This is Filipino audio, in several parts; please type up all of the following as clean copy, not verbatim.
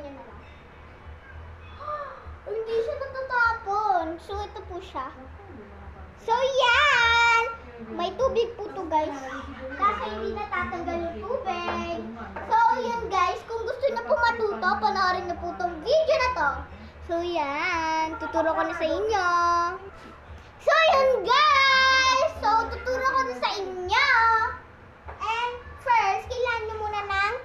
nyo na lang. Hindi siya natatapon. So, ito po siya. So, yan! May tubig po to, guys. Kasi hindi natatanggal yung tubig. So, yan, guys. Kung gusto nyo po matuto, panoorin nyo po itong video na to. So, yan. Tuturo ko na sa inyo. So, yan, guys! So, tuturo ko na sa inyo. And, first, kailangan nyo muna ng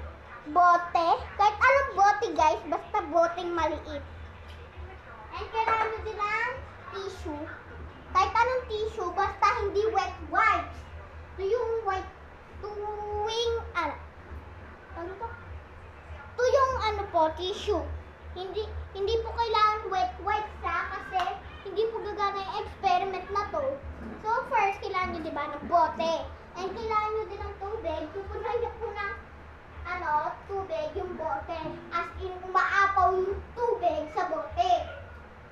bote. Kahit anong bote, guys. Basta boteng maliit. And, kailangan nyo din ng tissue. Kahit anong tissue, basta hindi wet wipes. So, yung white, tuwing, ano to? To yung ano po, tissue. Hindi po kailangan wet wipes kasi hindi po gagana yung experiment na to. So, first, kailangan nyo diba ng bote. And kailangan nyo din ng tubig. Pupunan nyo po ng tubig yung bote. As in, umaapaw yung tubig sa bote.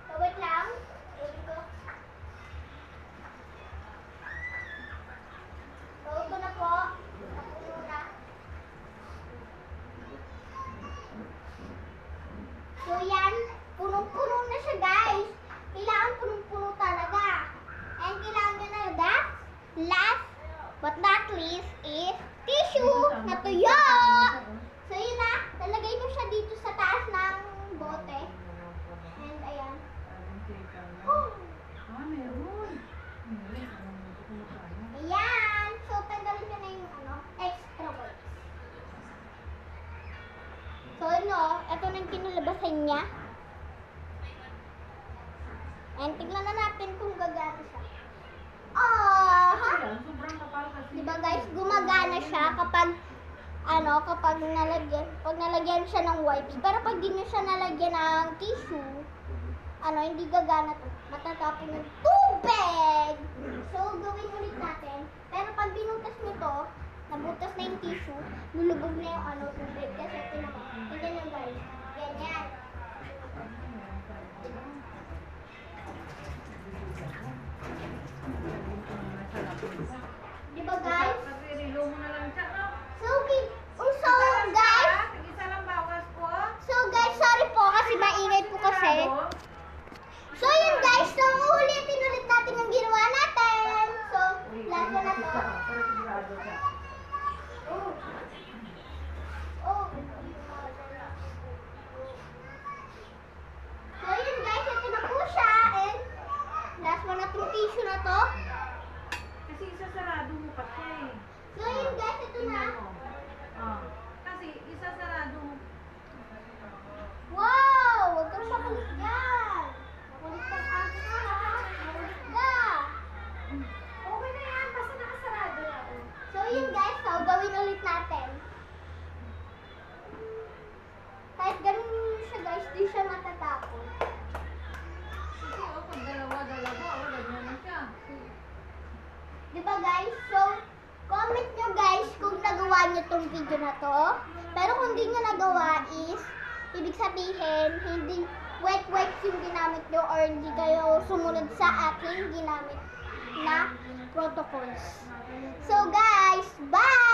So, wait lang. Ito na po. Napuno na. So, yan. Punong-puno na siya, guys. Kailangan punong-puno talaga. And kailangan nyo na last but not least is tissue na tuyo. So, yun na. Talagay nyo siya dito sa taas ng bote. And, ayan. Ayan. So, tanggalin nyo na yung extra wipes. So, ito na yung kinalabasan niya. And, tignan na natin kung gagana siya. Diba guys, gumagana siya kapag nalagyan siya ng wipes. Pero pag di nyo siya nalagyan ng tissue, hindi gagana to. Matatapon ng tubig! So, gawin ulit natin. Pero pag binutas nyo to, nabutas na yung tissue, lulubog na yung tubig. Kasi tingnan nyo guys. Ganyan. Diba guys? So guys, sorry po kasi maingay po kasi. So yun guys, so ulitin ulit natin yung ginawa natin. So, last na to. So yun guys, ito na po siya. And last one na itong tissue na to. Kasi isasarado mo pa siya eh. So yun guys, ito na. Kasi isasarado mo. Wow! Huwag kang makulit yan. Makulit ka sa akin ha. Makulit ka. Okay na yan, basta nakasarado na. So yun guys, so gawin ulit natin. Kahit ganun siya guys, di siya matatapon. Kasi kung dalawa, ganyan na siya. Diba guys? So, comment nyo guys kung nagawa nyo tong video na to. Pero kung di nyo nagawa is, ibig sabihin, hindi wet wipes yung ginamit nyo or hindi kayo sumunod sa aking ginamit na protocols. So guys, bye!